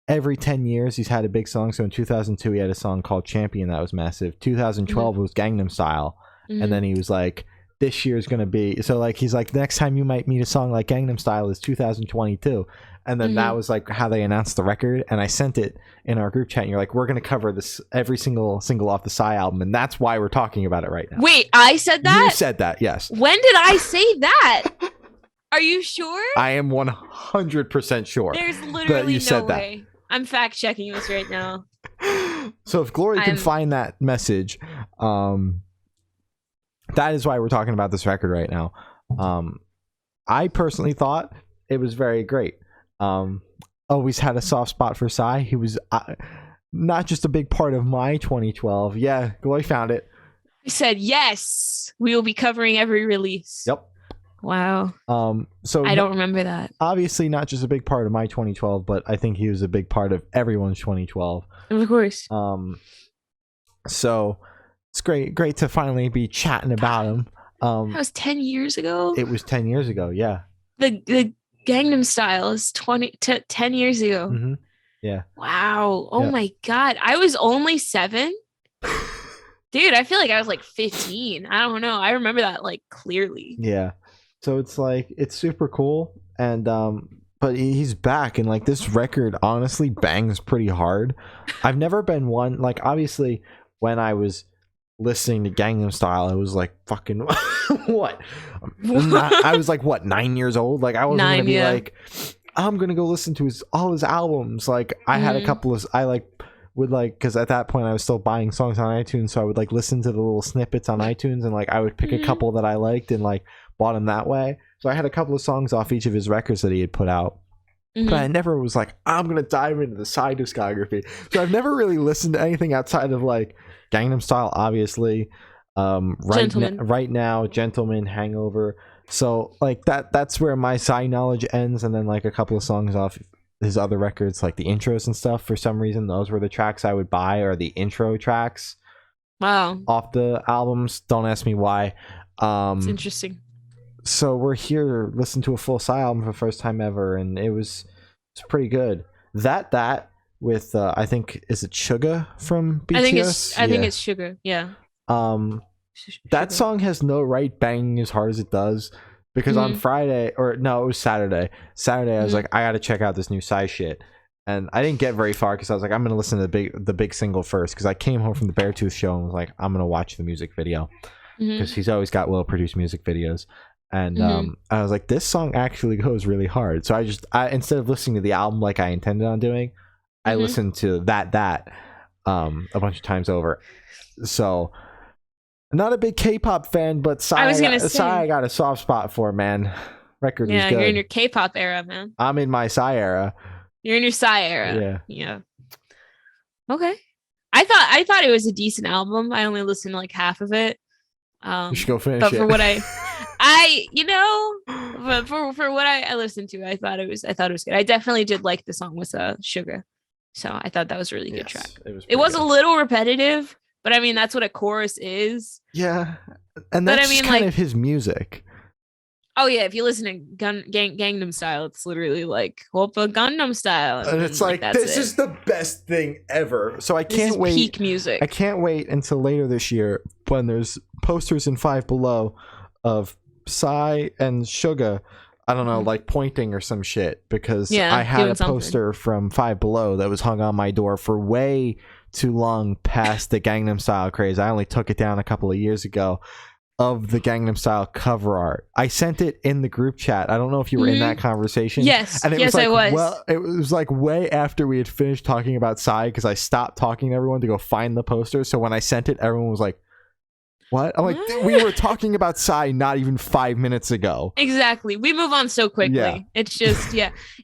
every 10 years he's had a big song. So in 2002 he had a song called Champion that was massive. 2012 was Gangnam Style. And then he was like, this year's gonna be, so like he's like, the next time you might meet a song like Gangnam Style is 2022. And then that was like how they announced the record, and I sent it in our group chat, and you're like, we're gonna cover this every single off the Psy album, and that's why we're talking about it right now. Wait, I said that? You said that, yes. When did I say that? Are you sure? I am 100% sure. There's literally you said that. way. I'm fact checking this right now. So if Glory can find that message, that is why we're talking about this record right now. I personally thought it was very great. Always had a soft spot for Psy. He was not just a big part of my 2012. Yeah, Glory found it. He said, yes, we will be covering every release. Yep. Wow. So I don't remember that. Obviously not just a big part of my 2012, but I think he was a big part of everyone's 2012. Of course. So it's great to finally be chatting about him. That was 10 years ago. It was 10 years ago. Yeah. The Gangnam Style is 10 years ago. Mm-hmm. Yeah. Wow. Oh my God. I was only 7. Dude, I feel like I was like 15. I don't know. I remember that like clearly. Yeah. So it's like, it's super cool. And, but he's back, and like this record honestly bangs pretty hard. I've never been one, like obviously when I was listening to Gangnam Style. I was like, fucking what? I was like, what, 9 years old? Like, I wasn't gonna be like, I'm gonna go listen to all his albums. Like, I had a couple of, I like would like, because at that point I was still buying songs on iTunes, so I would like listen to the little snippets on iTunes, and like I would pick a couple that I liked and like bought them that way. So I had a couple of songs off each of his records that he had put out. But I never was like, I'm going to dive into the side discography. So I've never really listened to anything outside of like Gangnam Style, obviously. Right now, Gentleman, Hangover. So like that's where my Psy knowledge ends. And then like a couple of songs off his other records, like the intros and stuff. For some reason, those were the tracks I would buy, or the intro tracks. Wow. Off the albums. Don't ask me why. It's interesting. So we're here listening to a full Psy album for the first time ever, and it's pretty good. That with I think, is it Sugar from BTS? I think it's Sugar. Yeah. That song has no right banging as hard as it does, because on Friday, or no, it was Saturday. I was like, I got to check out this new Psy shit, and I didn't get very far because I was like, I'm gonna listen to the big single first, because I came home from the Beartooth show and was like, I'm gonna watch the music video, because he's always got well produced music videos. And I was like, this song actually goes really hard. So I instead of listening to the album like I intended on doing, I listened to that a bunch of times over. So not a big K-pop fan, but Psy I got a soft spot for, man. Record was good. You're in your K-pop era, man. I'm in my Psy era. You're in your Psy era. Yeah. Okay. I thought it was a decent album. I only listened to like half of it. You should go finish but it. For what but for what I listened to, I thought it was good. I definitely did like the song with Sugar, so I thought that was a really good track. It was a little repetitive, but I mean that's what a chorus is. Yeah, and that's kind of his music. Oh yeah, if you listen to Gangnam Style, it's literally like Oppa Gangnam Style, and it's like this is the best thing ever. So I can't wait. Peak music. I can't wait until later this year when there's posters in Five Below of Psy and Suga, I don't know, like pointing or some shit, because I had a poster from Five Below that was hung on my door for way too long past the Gangnam Style craze. I only took it down a couple of years ago, of the Gangnam Style cover art. I sent it in the group chat. I don't know if you were in that conversation. Yes, and I was. Well, it was like way after we had finished talking about Psy, because I stopped talking to everyone to go find the poster. So when I sent it, everyone was like, what? I'm like, we were talking about Psy not even 5 minutes ago. Exactly. We move on so quickly. Yeah. It's just,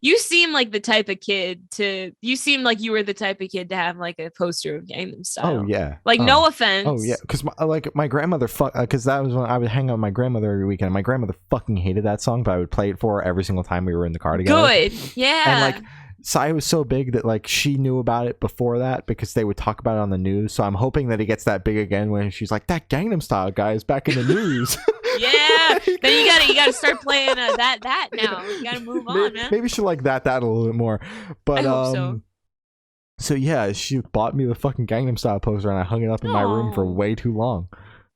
you seem like the type of kid you seem like you were the type of kid to have like a poster of Gangnam Style. Oh yeah. Like no offense. Oh yeah. Because my grandmother, because that was when I would hang out with my grandmother every weekend. My grandmother fucking hated that song, but I would play it for her every single time we were in the car together. Good. Yeah. And like, Psy was so big that like she knew about it before that, because they would talk about it on the news. So I'm hoping that it gets that big again when she's like, that Gangnam Style guy is back in the news. Yeah, then you gotta start playing that now. You gotta move on, man. Maybe she'll like that a little bit more. But I hope so yeah, she bought me the fucking Gangnam Style poster, and I hung it up in my room for way too long.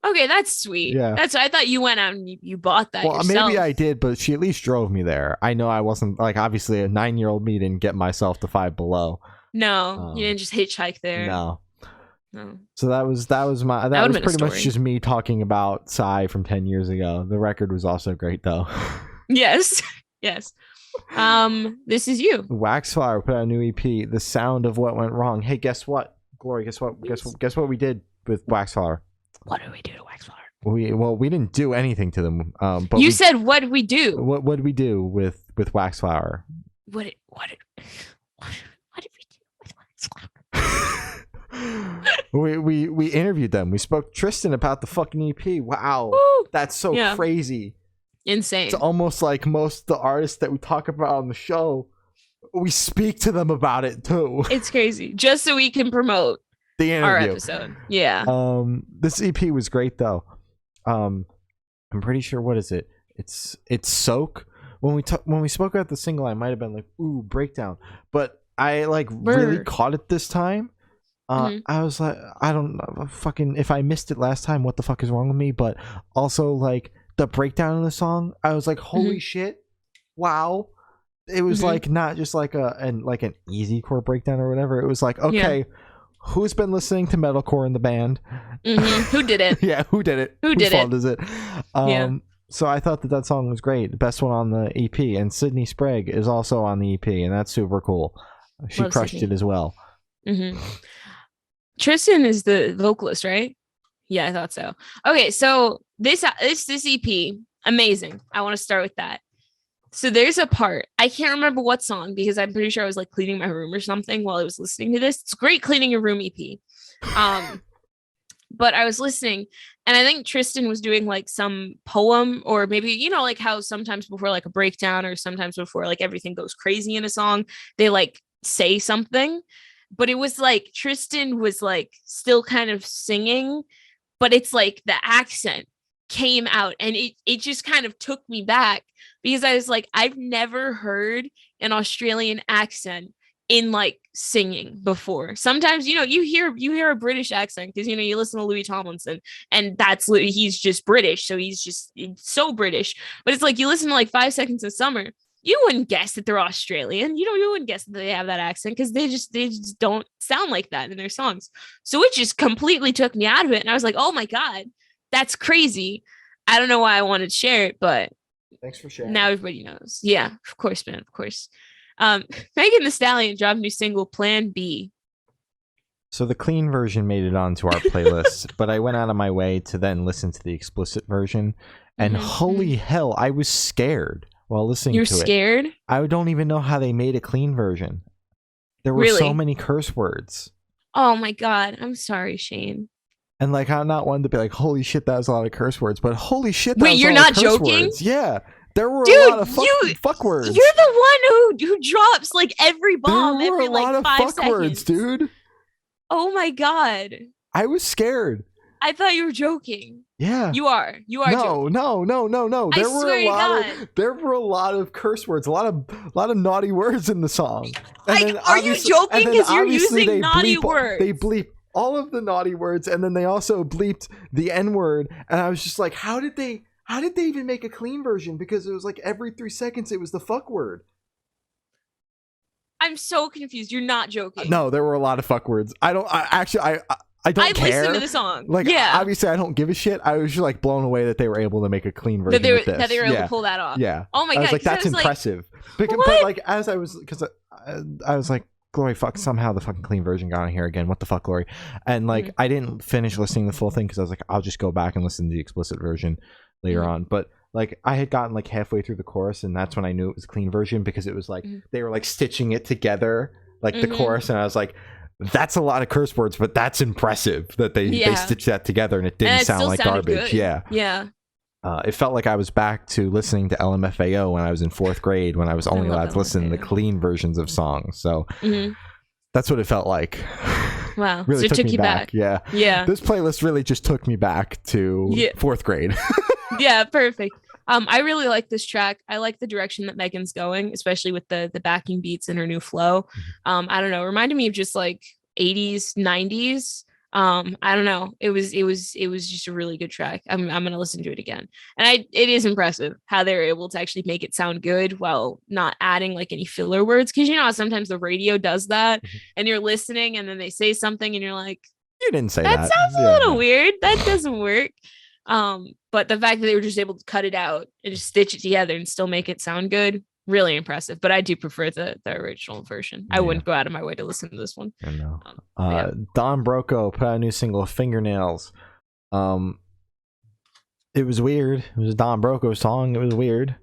Okay, that's sweet. Yeah, I thought you went out and you bought that yourself. Maybe I did, but she at least drove me there. I know I wasn't like, obviously a 9-year-old me didn't get myself to Five Below. No, you didn't just hitchhike there. No. So that was pretty much just me talking about Psy from 10 years ago. The record was also great though. Yes. This is you. Waxflower put out a new EP, The Sound of What Went Wrong. Hey, guess what, Glory? Guess what we did with Waxflower? What did we do to Waxflower? We didn't do anything to them. But you said, what did we do? What did we do with Waxflower? What did we do with Waxflower? we interviewed them. We spoke to Tristan about the fucking EP. Wow. Woo! That's so crazy. Insane. It's almost like most of the artists that we talk about on the show, we speak to them about it too. It's crazy. Just so we can promote the interview. Our episode. Yeah. This EP was great though. I'm pretty sure, what is it? It's Soak. When we spoke about the single, I might have been like, ooh, breakdown. But I like really caught it this time. I was like, I don't know, fucking, if I missed it last time, what the fuck is wrong with me? But also like the breakdown in the song, I was like, holy shit, wow. It was like not just like an easy chord breakdown or whatever. It was like, okay, who's been listening to metalcore in the band? Who did it? Yeah, who did it? Who did Whose fault it? is it? Yeah. So I thought that song was great. The best one on the EP. And Sydney Sprague is also on the EP, and that's super cool. She Love crushed Sydney. it as well. Tristan is the vocalist, right? Yeah, I thought so. Okay, so this EP, amazing. I want to start with that. So there's a part, I can't remember what song, because I'm pretty sure I was like cleaning my room or something while I was listening to this. It's great cleaning your room EP. But I was listening, and I think Tristan was doing like some poem, or maybe, you know, like how sometimes before like a breakdown, or sometimes before like everything goes crazy in a song, they like say something. But it was like Tristan was like still kind of singing, but it's like the accent came out, and it just kind of took me back, because I was like, I've never heard an Australian accent in like singing before. Sometimes, you know, you hear a British accent because, you know, you listen to Louis Tomlinson, and he's just British, so it's so British. But it's like you listen to like 5 Seconds of Summer, you wouldn't guess that they're Australian. You wouldn't guess that they have that accent, because they just don't sound like that in their songs. So it just completely took me out of it, and I was like, oh my god, that's crazy. I don't know why I wanted to share it, but thanks for sharing. Now everybody knows. Yeah, of course, man, of course. Megan Thee Stallion dropped a new single, Plan B. So the clean version made it onto our playlist, but I went out of my way to then listen to the explicit version, and holy hell, I was scared while listening to it. You're scared? I don't even know how they made a clean version. There were so many curse words. Oh my god, I'm sorry, Shane. And like, I'm not one to be like, holy shit, that was a lot of curse words, but holy shit, that was you're a lot not of curse joking? words. Yeah. There were a lot of fuck words. You're the one who drops like every bomb every like 5 seconds. There were a lot of fuck words, dude. Oh my god. I was scared. I thought you were joking. Yeah. You are joking. No. There were a lot of curse words, a lot of naughty words in the song. And are you joking? Because you're using naughty words. They bleep all of the naughty words, and then they also bleeped the N-word, and I was just like, how did they even make a clean version? Because it was like every 3 seconds it was the fuck word. I'm so confused. You're not joking. No, there were a lot of fuck words. I don't care. Listen to the song. Like, yeah. Obviously, I don't give a shit. I was just like blown away that they were able to make a clean version that they were able to pull that off. Yeah. Oh my god. I was like, that's impressive. Like, but like, as I was, because I was like, Glory, fuck, somehow the fucking clean version got on here again. What the fuck, Glory? And like, I didn't finish listening to the full thing because I was like, I'll just go back and listen to the explicit version later on. But like, I had gotten like halfway through the chorus, and that's when I knew it was a clean version, because it was like they were like stitching it together, like the chorus, and I was like, that's a lot of curse words, but that's impressive that they stitched that together and it didn't sound like garbage. Good. Yeah. It felt like I was back to listening to LMFAO when I was in 4th grade, when I was only allowed to listen to the clean versions of songs. So that's what it felt like. Wow. Really so took me back. Yeah. This playlist really just took me back to 4th grade. Yeah, perfect. I really like this track. I like the direction that Megan's going, especially with the backing beats and her new flow. I don't know, reminded me of just like 80s, 90s. I don't know. It was just a really good track. I'm gonna listen to it again. And it is impressive how they're able to actually make it sound good while not adding like any filler words. Cause you know how sometimes the radio does that and you're listening and then they say something and you're like, you didn't say that. That sounds a little weird. That doesn't work. But the fact that they were just able to cut it out and just stitch it together and still make it sound good, really impressive. But I do prefer the original version. I wouldn't go out of my way to listen to this one. I know. Don Broco put out a new single, Fingernails. It was weird. It was a Don Broco song. It was weird.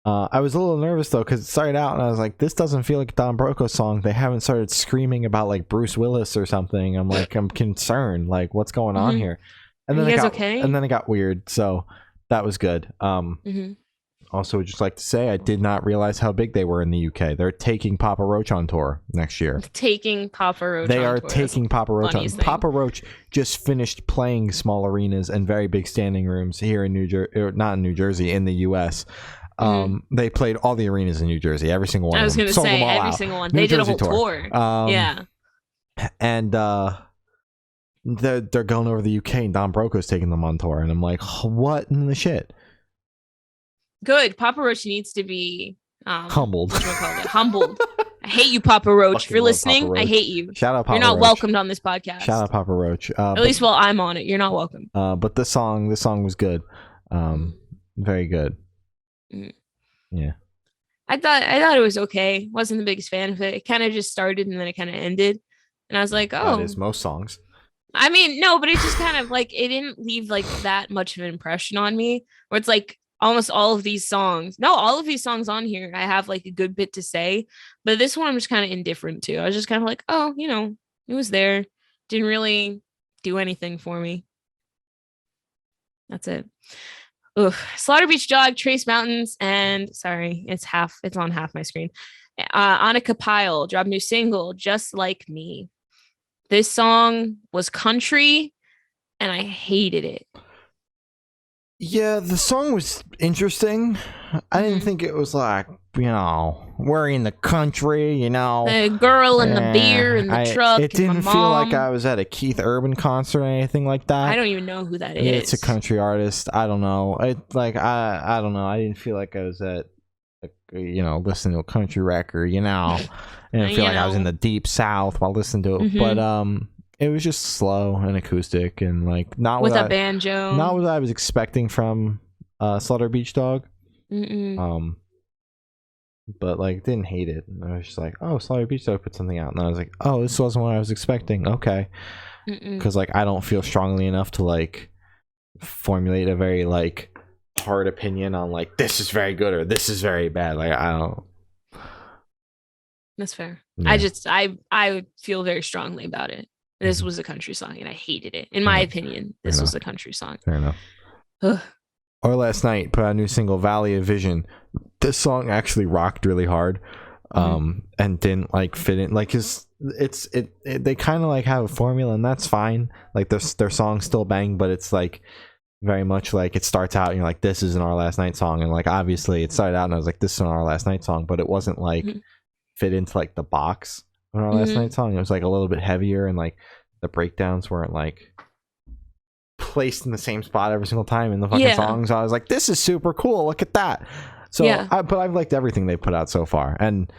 I was a little nervous though, because it started out and I was like, this doesn't feel like a Don Broco song. They haven't started screaming about like Bruce Willis or something. I'm like, I'm concerned. Like, what's going on here? And then and then it got weird, so that was good. Also, would just like to say, I did not realize how big they were in the UK. They're taking Papa Roach on tour next year. Taking Papa Roach. They are taking Papa Roach on. Papa Roach just finished playing small arenas and very big standing rooms here in New Jersey, not in New Jersey, in the US. They played all the arenas in New Jersey, every single one. I was going to say every single one. They did a whole tour. Yeah, and they're going over the UK, and Don Broco's taking them on tour, and I'm like, what in the shit? Good. Papa Roach needs to be Humbled. Humbled. I hate you, Papa Roach. If you're listening, I hate you. Shout out Papa You're not Roach. welcomed on this podcast. Shout out Papa Roach. At least while I'm on it, you're not welcome. But this song was good. Very good. Yeah. I thought it was okay. Wasn't the biggest fan of it. It kind of just started and then it kind of ended. And I was like, oh. That is most songs. I mean, no, but it just kind of like, it didn't leave like that much of an impression on me. Where it's like almost all of these songs on here, I have like a good bit to say. But this one I'm just kind of indifferent to. I was just kind of like, oh, you know, it was there. Didn't really do anything for me. That's it. Ugh. Slaughter Beach Dog, Trace Mountains, and sorry, it's on half my screen. Annika Pyle dropped new single, Just Like Me. This song was country, and I hated it. Yeah, the song was interesting. I didn't think it was like, you know, we're in the country, you know. The girl and the beer and the truck. It didn't feel like I was at a Keith Urban concert or anything like that. I don't even know who that is. It's a country artist. I don't know. I don't know. I didn't feel like I was at, you know, listening to a country record, you know. I didn't feel like I was in the deep South while listening to it. But it was just slow and acoustic and like not with a banjo. Not what I was expecting from Slaughter Beach Dog. But like didn't hate it. I was just like, oh, Slaughter Beach Dog put something out, and I was like, oh, this wasn't what I was expecting. Okay, because like I don't feel strongly enough to like formulate a very like hard opinion on like this is very good or this is very bad. Like I don't. That's fair. Yeah. I feel very strongly about it. This was a country song, and I hated it. In my opinion, this was a country song. Fair enough. Or last night, put out a new single, Valley of Vision. This song actually rocked really hard, and didn't like fit in. Like they kind of like have a formula, and that's fine. Like their songs still bang, but it's like very much like it starts out and you're like, this is an Our Last Night song, and like obviously it started out and I was like, this is an Our Last Night song, but it wasn't like fit into like the box of an Our Last Night song. It was like a little bit heavier, and like the breakdowns weren't like placed in the same spot every single time in the fucking songs. I was like, this is super cool, look at that. So but I've liked everything they put out so far. And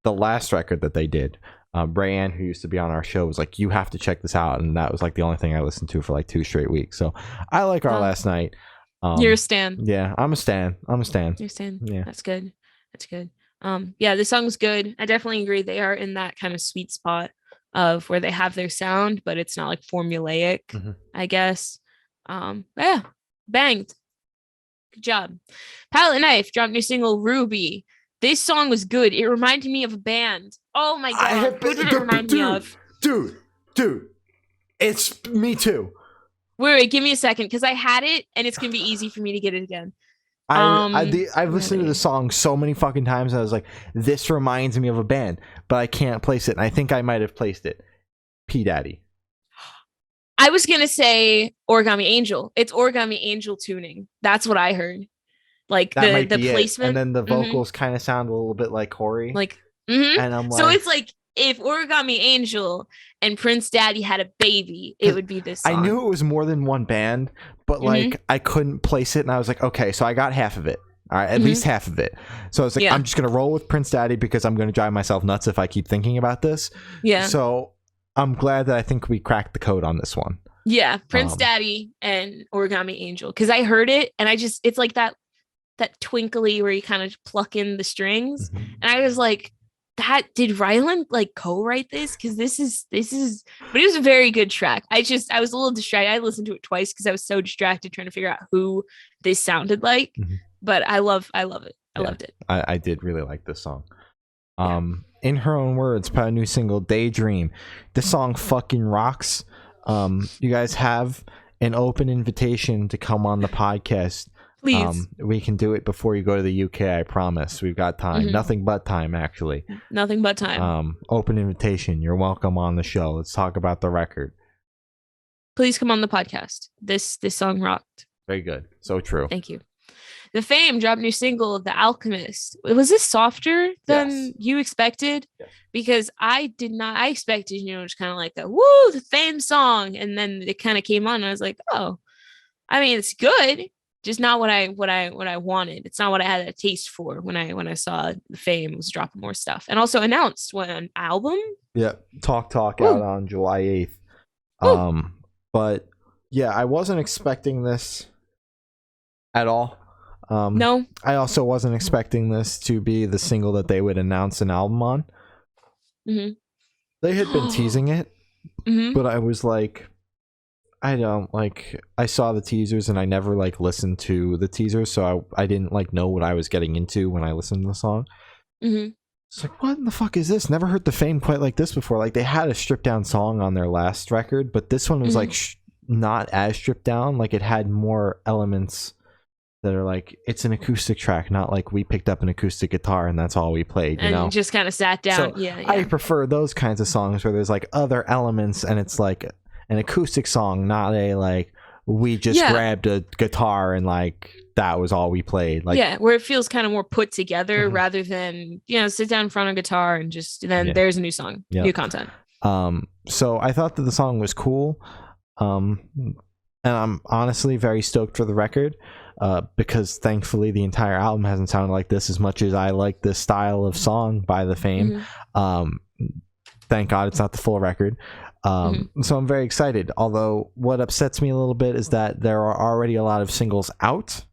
the last record that they did, Brianne, who used to be on our show, was like, you have to check this out, and that was like the only thing I listened to for like 2 straight weeks. So I like Our Last Night. You're a stan. Yeah, I'm a stan. You're a stan. Yeah, that's good. Yeah, this song's good. I definitely agree. They are in that kind of sweet spot of where they have their sound, but it's not like formulaic, I guess. Yeah, banged. Good job. Palette Knife dropped new single, Ruby. This song was good. It reminded me of a band. Oh my god, who did it remind me of? Dude, it's me too. Wait, give me a second, because I had it, and it's gonna be easy for me to get it again. I've listened to the song so many fucking times, and I was like, this reminds me of a band, but I can't place it, and I think I might have placed it. P Daddy. I was gonna say Origami Angel. It's Origami Angel tuning. That's what I heard. Like the placement, and then the vocals kind of sound a little bit like Corey. Like, and I'm like, so it's like if Origami Angel and Prince Daddy had a baby, it would be this song. I knew it was more than one band, but like I couldn't place it, and I was like, okay, so I got half of it. All right, at least half of it. So I was like, I'm just gonna roll with Prince Daddy because I'm gonna drive myself nuts if I keep thinking about this. Yeah. So I'm glad that I think we cracked the code on this one. Yeah, Prince Daddy and Origami Angel, because I heard it and it's like that twinkly where you kind of pluck in the strings, and I was like, did Ryland like co-write this? Because this is but it was a very good track. I was a little distracted. I listened to it twice because I was so distracted trying to figure out who this sounded like. But I love it. I loved it. I did really like this song. In her own words, put a new single, Daydream. This song fucking rocks. You guys have an open invitation to come on the podcast. Please. We can do it before you go to the UK, I promise. We've got time. Nothing but time, actually. Nothing but time. Open invitation. You're welcome on the show. Let's talk about the record. Please come on the podcast. This song rocked. Very good. So true. Thank you. The Faim dropped new single, The Alchemist. Was this softer than you expected? Yes. Because I expected, just kind of like the woo, the Faim song. And then it kind of came on and I was like, oh, I mean, it's good. just not what I wanted. It's not what I had a taste for when I saw Faim was dropping more stuff, and also announced an album. Yeah, Talk Ooh. out on July 8th. Ooh. But yeah, I wasn't expecting this at all. No. I also wasn't expecting this to be the single that they would announce an album on. Mm-hmm. They had been teasing it, mm-hmm. but I was like, I don't like. I saw the teasers and I never like listened to the teasers, so I didn't like know what I was getting into when I listened to the song. Mm-hmm. It's like, what in the fuck is this? Never heard the Faim quite like this before. Like they had a stripped down song on their last record, but this one was like not as stripped down. Like it had more elements that are like, it's an acoustic track, not like we picked up an acoustic guitar and that's all we played, you and know? Just kind of sat down. So yeah. I prefer those kinds of songs where there's like other elements and it's like an acoustic song, not a like we just grabbed a guitar and like that was all we played. Like where it feels kind of more put together rather than sit down in front of a guitar and just then there's a new song, new content. So I thought that the song was cool. And I'm honestly very stoked for the record. Because thankfully the entire album hasn't sounded like this as much as I like this style of song by the Faim. Thank God it's not the full record. So I'm very excited. Although what upsets me a little bit is that there are already a lot of singles out.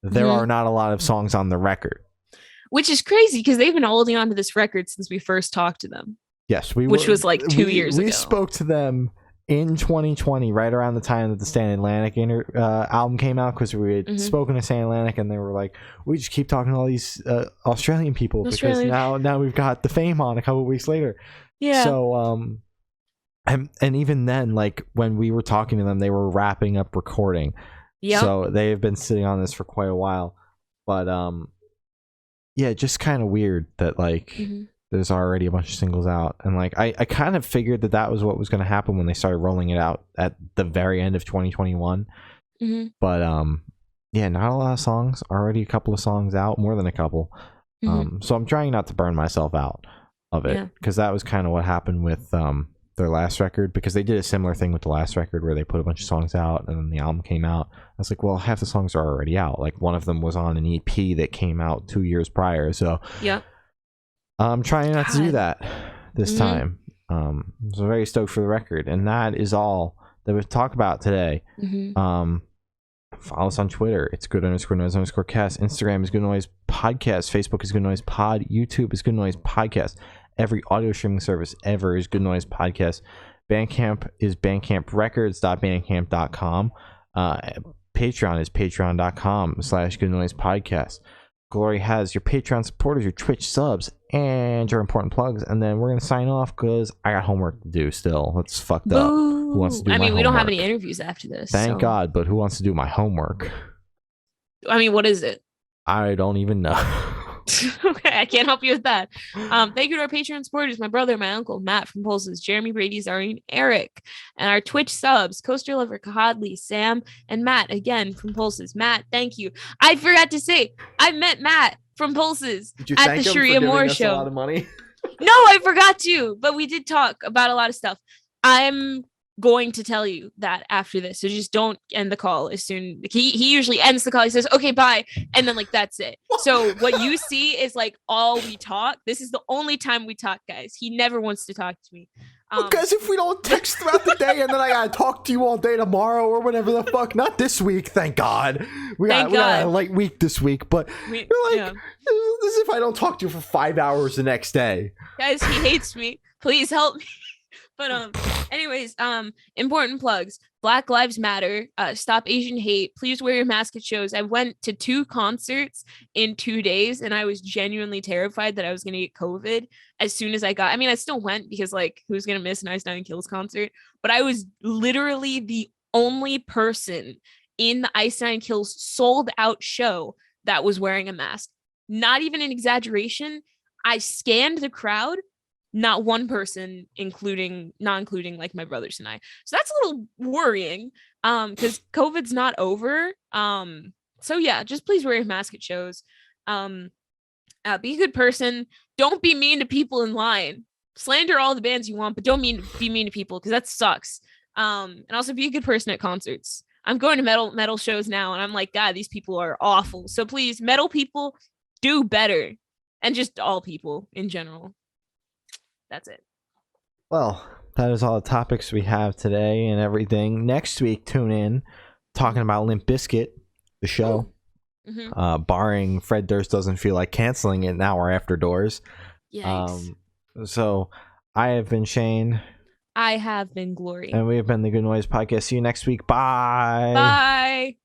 There are not a lot of songs on the record. Which is crazy because they've been holding on to this record since we first talked to them. Yes, which was like 2 years ago. We spoke to them in 2020, right around the time that the Stan Atlantic album came out, because we had spoken to Stan Atlantic and they were like, we just keep talking to all these Australian people because now we've got the Faim on a couple of weeks later. Yeah. So and even then, like when we were talking to them, they were wrapping up recording. Yeah. So they have been sitting on this for quite a while. But yeah, just kind of weird that like there's already a bunch of singles out, and like I kind of figured that was what was going to happen when they started rolling it out at the very end of 2021. But yeah, not a lot of songs. Already a couple of songs out, more than a couple. So I'm trying not to burn myself out of it, because that was kind of what happened with their last record, because they did a similar thing with the last record where they put a bunch of songs out and then the album came out. I was like, well, half the songs are already out. Like one of them was on an EP that came out 2 years prior. So yeah. I'm trying not to do that this time. So very stoked for the record, and that is all that we've talked about today. Follow us on Twitter. It's good_noise_cast. Instagram is Good Noise Podcast. Facebook is Good Noise Pod. YouTube is Good Noise Podcast. Every audio streaming service ever is Good Noise Podcast. Bandcamp is bandcamprecords.bandcamp.com. Patreon is patreon.com/Good Noise Podcast. Glory has your Patreon supporters, your Twitch subs, and your important plugs. And then we're going to sign off because I got homework to do still. It's fucked up. Who wants to do my homework? We don't have any interviews after this. Thank God, but who wants to do my homework? I mean, what is it? I don't even know. Okay, I can't help you with that. Thank you to our Patreon supporters, my brother, my uncle, Matt from Pulses, Jeremy Brady, Zareen, Eric, and our Twitch subs, Coaster Lover, Kahadli, Sam, and Matt, again, from Pulses. Matt, thank you. I forgot to say, I met Matt from Pulses at the Sharia Moore show. A lot of money? No, I forgot to, but we did talk about a lot of stuff. I'm going to tell you that after this, so just don't end the call as soon. He usually ends the call, he says okay bye, and then like that's it. So what you see is like all we talk. This is the only time we talk, guys. He never wants to talk to me. Because if we don't text throughout the day and then I gotta talk to you all day tomorrow or whatever the fuck, not this week, thank God. We got a light week this week, but this is if I don't talk to you for 5 hours the next day. Guys, he hates me. Please help me. But anyways, important plugs. Black Lives Matter. Stop Asian hate. Please wear your mask at shows. I went to 2 concerts in 2 days, and I was genuinely terrified that I was gonna get COVID as soon as I got. I mean, I still went because like, who's gonna miss an Ice Nine Kills concert? But I was literally the only person in the Ice Nine Kills sold out show that was wearing a mask. Not even an exaggeration. I scanned the crowd. Not one person, not including like my brothers and I. So that's a little worrying, because COVID's not over. So yeah, just please wear your mask at shows. Be a good person. Don't be mean to people in line. Slander all the bands you want, but don't be mean to people, because that sucks. And also be a good person at concerts. I'm going to metal shows now, and I'm like, God, these people are awful. So please, metal people, do better, and just all people in general. That's it. Well, that is all the topics we have today and everything. Next week, tune in talking about Limp Bizkit, the show. Barring Fred Durst doesn't feel like canceling it now or after doors. Yikes. So I have been Shane. I have been Glory. And we have been the Good Noise Podcast. See you next week. Bye. Bye.